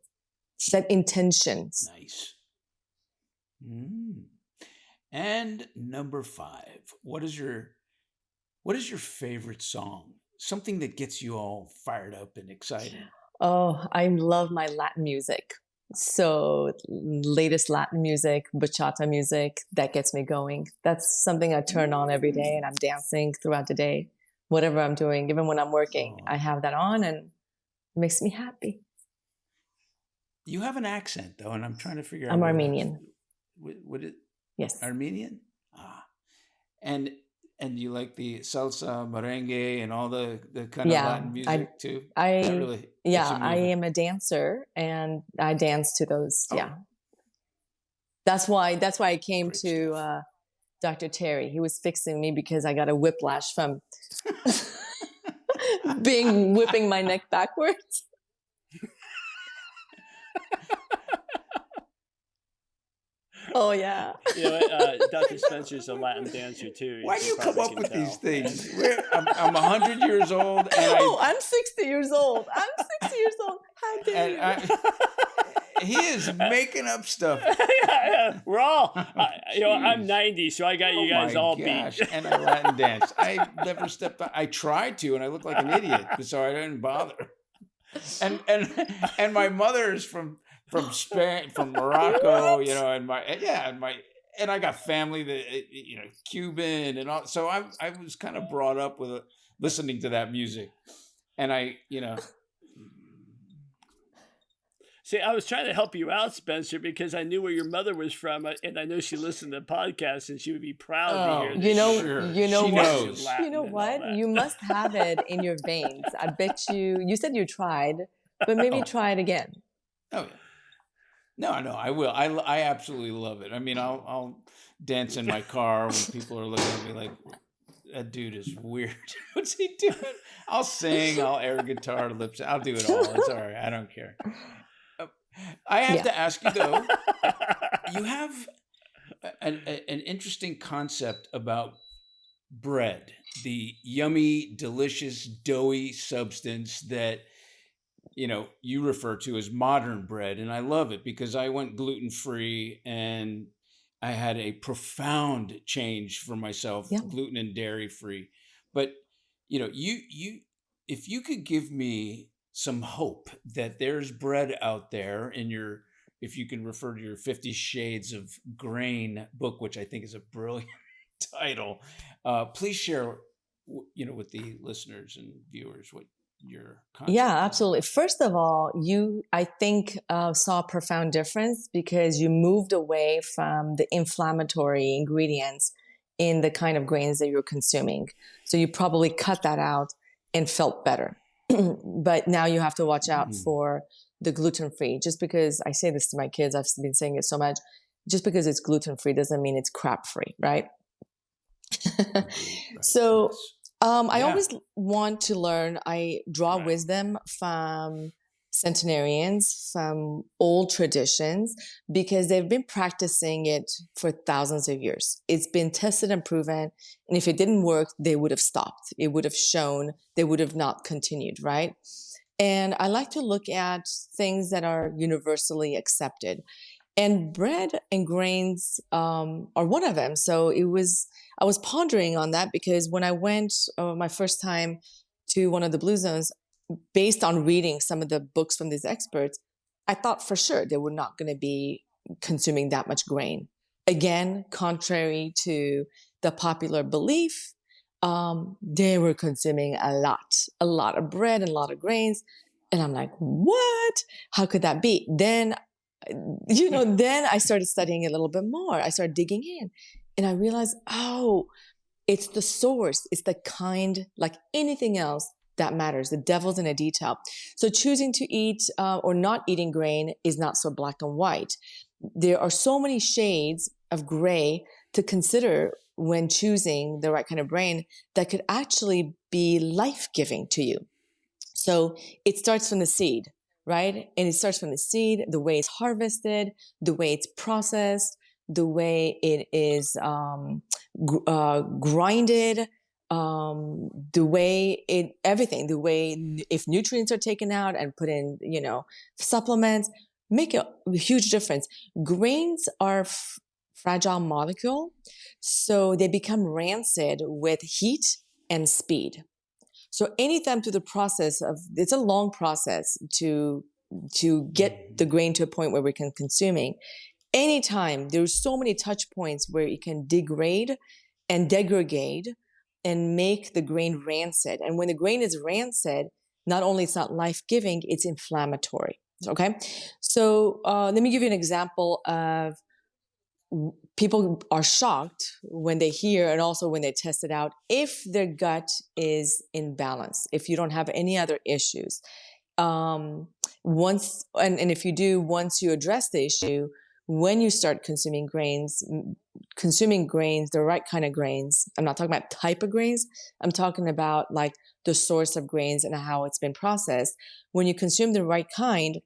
Set intentions. Nice. And number 5, what is your favorite song? Something that gets you all fired up and excited. Oh, I love my Latin music. So latest Latin music, bachata music, that gets me going. That's something I turn on every day, and I'm dancing throughout the day, whatever I'm doing. Even when I'm working, I have that on, and it makes me happy. You have an accent, though, and I'm trying to figure out. I'm Armenian. What it? Yes. Armenian? And you like the salsa, merengue, and all the kind of Latin music too? I am a dancer, and I dance to those. Oh. Yeah. That's why I came to Dr. Terry. He was fixing me because I got a whiplash from whipping my neck backwards. Oh, yeah. You know, Dr. Spencer's a Latin dancer, too. Why do you come up with these things? I'm 100 years old. And I'm 60 years old. How dare you? He is making up stuff. Yeah. We're all, I'm 90, so I got you guys all beat. And I Latin dance. I never stepped on. I tried to, and I looked like an idiot, so I didn't bother. And my mother is from Spain, from Morocco, and I got family that, Cuban and all. So I was kind of brought up with listening to that music, and See, I was trying to help you out, Spencer, because I knew where your mother was from, and I know she listened to the podcast, and she would be proud to hear this. You know what? You must have it in your veins. I bet you said you tried, but maybe try it again. Oh, yeah. No, I will. I absolutely love it. I mean, I'll dance in my car when people are looking at me like, that dude is weird. What's he doing? I'll sing, I'll air guitar, lips. I'll do it all. It's all right. I don't care. I have to ask you, though, you have an interesting concept about bread, the yummy, delicious, doughy substance that you refer to as modern bread. And I love it because I went gluten-free and I had a profound change for myself, gluten and dairy-free. But, if you could give me some hope that there's bread out there if you can refer to your 50 Shades of Grain book, which I think is a brilliant title, please share, with the listeners and viewers what your concept is. Absolutely. First of all, I think saw a profound difference because you moved away from the inflammatory ingredients in the kind of grains that you're consuming. So you probably cut that out and felt better. But now you have to watch out for the gluten-free. Just because I say this to my kids, I've been saying it so much, just because it's gluten-free doesn't mean it's crap-free, right? So I always want to learn. I draw wisdom from centenarians, from old traditions, because they've been practicing it for thousands of years. It's been tested and proven. And if it didn't work, they would have stopped. It would have shown, they would have not continued, right? And I like to look at things that are universally accepted. And bread and grains are one of them. So I was pondering on that because when I went my first time to one of the Blue Zones, based on reading some of the books from these experts, I thought for sure they were not going to be consuming that much grain. Again, contrary to the popular belief, they were consuming a lot of bread and a lot of grains. And I'm like, what? How could that be? Then I started studying a little bit more. I started digging in and I realized, it's the source. It's the kind, like anything else, that matters. The devil's in a detail. So choosing to eat or not eating grain is not so black and white. There are so many shades of gray to consider when choosing the right kind of grain that could actually be life-giving to you. So it starts from the seed, right? And it starts from the seed, the way it's harvested, the way it's processed, the way it is grinded, the way everything, the way if nutrients are taken out and put in, supplements, make a huge difference. Grains are fragile molecule, so they become rancid with heat and speed. So anytime through the process it's a long process to get the grain to a point where we can consuming. Anytime there's so many touch points where it can degrade and degrade and make the grain rancid. And when the grain is rancid, not only it's not life-giving, it's inflammatory. Okay. So let me give you an example of people are shocked when they hear and also when they test it out if their gut is in balance, if you don't have any other issues. Once you address the issue, when you start consuming grains, the right kind of grains, I'm not talking about type of grains, I'm talking about like the source of grains and how it's been processed. When you consume the right kind,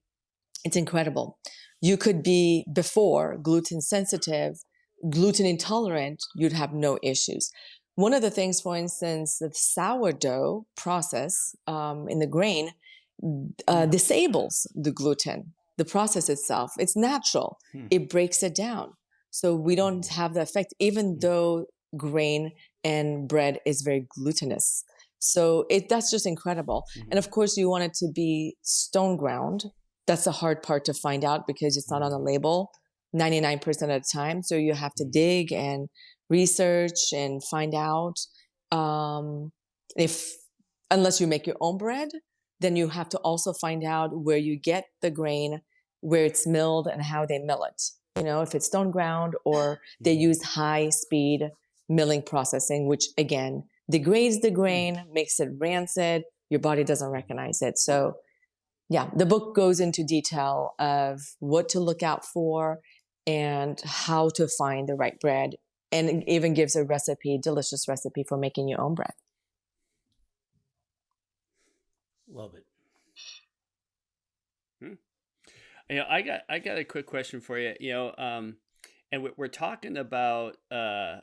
it's incredible. You could be before gluten sensitive, gluten intolerant, you'd have no issues. One of the things, for instance, the sourdough process in the grain disables the gluten, the process itself. It's natural. It breaks it down. So we don't have the effect, even though grain and bread is very glutinous. So that's just incredible. And of course, you want it to be stone ground. That's the hard part to find out because it's not on the label 99% of the time. So you have to dig and research and find out. Unless you make your own bread, then you have to also find out where you get the grain, where it's milled and how they mill it. If it's stone ground or they use high speed milling processing, which again, degrades the grain, makes it rancid. Your body doesn't recognize it. So yeah, the book goes into detail of what to look out for and how to find the right bread, and it even gives a delicious recipe for making your own bread. Love it. I got a quick question for you. And we're talking about a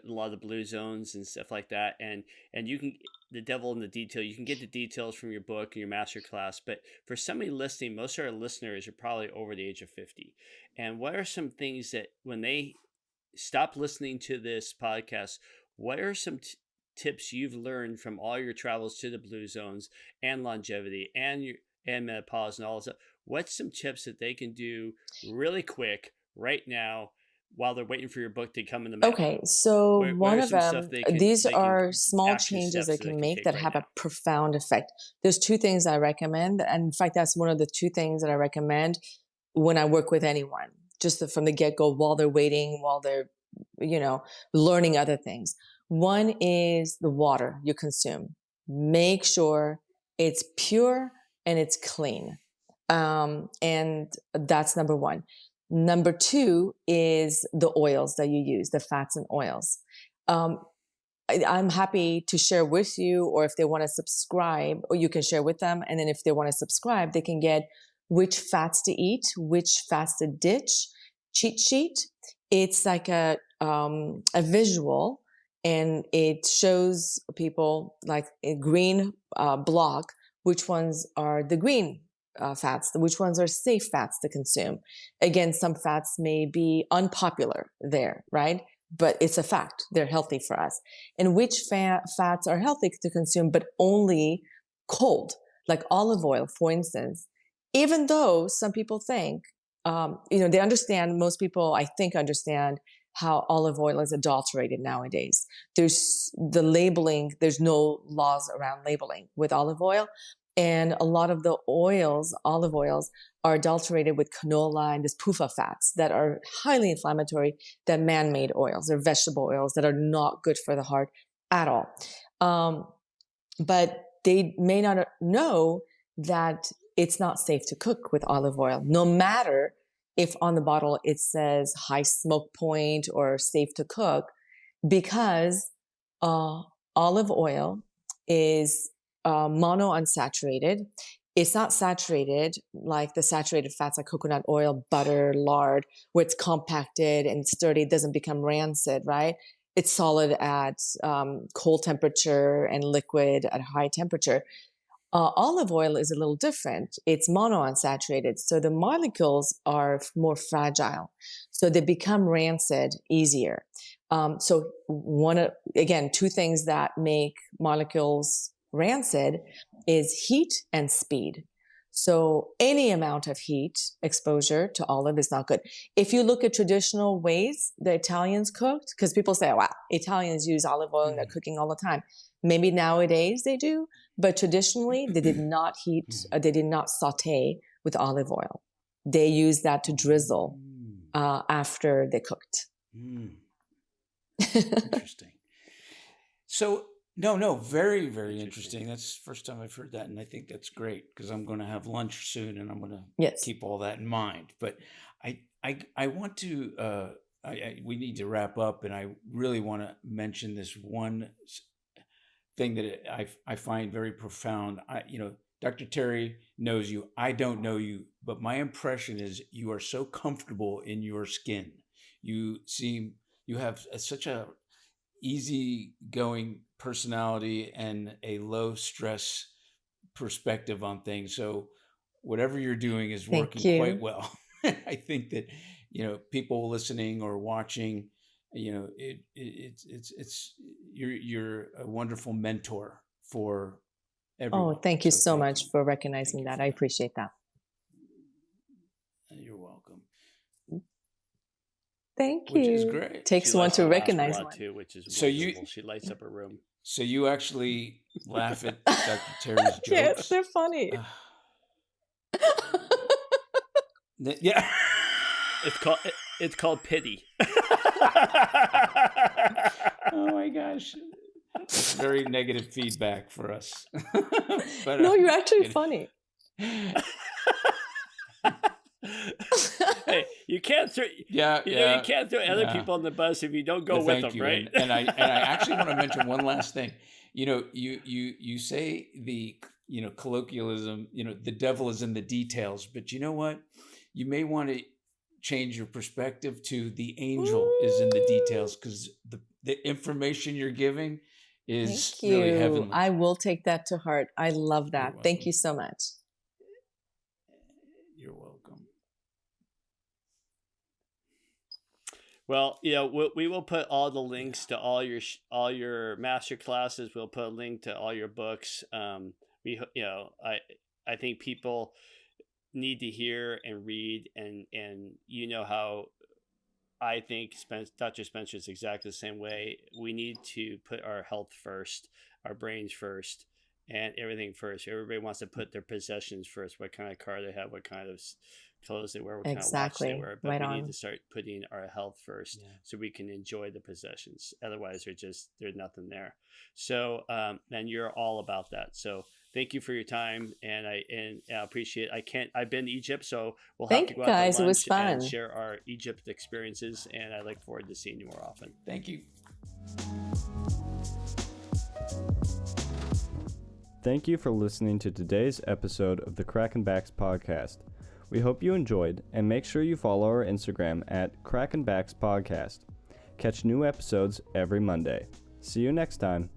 lot of the blue zones and stuff like that, and you can the devil in the detail. You can get the details from your book and your master class. But for somebody listening, most of our listeners are probably over the age of 50. And what are some things that when they stop listening to this podcast, what are some tips you've learned from all your travels to the blue zones and longevity and menopause and all this stuff? What's some tips that they can do really quick right now while they're waiting for your book to come in the mail? Okay, so one of them, these are small changes they can make that have a profound effect. There's two things I recommend. And in fact, that's one of the two things that I recommend when I work with anyone, just from the get-go, while they're waiting, while they're learning other things. One is the water you consume. Make sure it's pure and it's clean. And that's number one. Number two is the oils that you use, the fats and oils. I'm happy to share with you, or if they want to subscribe, or you can share with them. And then if they want to subscribe, they can get which fats to eat, which fats to ditch cheat sheet. It's like a visual, and it shows people like a green block, which ones are the green fats, which ones are safe fats to consume. Again, some fats may be unpopular there, right? But it's a fact. They're healthy for us. And which fats are healthy to consume, but only cold, like olive oil, for instance. Even though some people think, they understand, most people, I think, understand how olive oil is adulterated nowadays. There's the labeling, there's no laws around labeling with olive oil. And a lot of the olive oils, are adulterated with canola and this PUFA fats that are highly inflammatory, that man-made oils. They're vegetable oils that are not good for the heart at all. But they may not know that it's not safe to cook with olive oil, no matter if on the bottle it says high smoke point or safe to cook, because olive oil is monounsaturated. It's not saturated like the saturated fats like coconut oil, butter, lard, where it's compacted and sturdy, it doesn't become rancid, right? It's solid at cold temperature and liquid at high temperature. Olive oil is a little different. It's monounsaturated, so the molecules are more fragile, so they become rancid easier. So two things that make molecules rancid is heat and speed. So any amount of heat exposure to olive is not good. If you look at traditional ways the Italians cooked, because people say, wow, Italians use olive oil in their cooking all the time. Maybe nowadays they do, but traditionally they did not they did not saute with olive oil. They used that to drizzle after they cooked. Interesting. So, no, very, very interesting. That's the first time I've heard that, and I think that's great because I'm going to have lunch soon, and I'm going to keep all that in mind. But I want to. We need to wrap up, and I really want to mention this one thing that I find very profound. Dr. Terry knows you. I don't know you, but my impression is you are so comfortable in your skin. You have such a easygoing personality and a low stress perspective on things. So whatever you're doing is working quite well. I think that, people listening or watching, it's you're a wonderful mentor for everyone. Oh, thank you so much for recognizing that. I appreciate that. You're welcome. Thank you. Which is great. Takes one to recognize one. Too, which is so wonderful. She lights up her room. So you actually laugh at Dr. Terry's jokes? Yes, they're funny. Yeah. It's called pity. Oh my gosh. It's very negative feedback for us. But, no, you're actually funny. Hey, you can't throw you can't throw other people on the bus if you don't go with them, right? And I actually want to mention one last thing. You say the colloquialism, the devil is in the details, but you know what? You may want to change your perspective to the angel is in the details, because the information you're giving is really heavenly. I will take that to heart. I love that. Thank you so much. You're welcome. Well, we will put all the links to all your master classes. We'll put a link to all your books. I think people need to hear and read, and how I think Dr. Spencer is exactly the same way. We need to put our health first, our brains first, and everything first. Everybody wants to put their possessions first. What kind of car they have, what kind of clothes they wear, what kind of watch Exactly. they wear. But Right we on. need to start putting our health first, Yeah. so we can enjoy the possessions. Otherwise, there's nothing there. So, and you're all about that. So thank you for your time, and I appreciate. I've been to Egypt, so we'll have Thank to you go out guys. to It was lunch and fun. share our Egypt experiences. And I look forward to seeing you more often. Thank you. Thank you for listening to today's episode of the Kraken Backs podcast. We hope you enjoyed, and make sure you follow our Instagram at Kraken Backs Podcast. Catch new episodes every Monday. See you next time.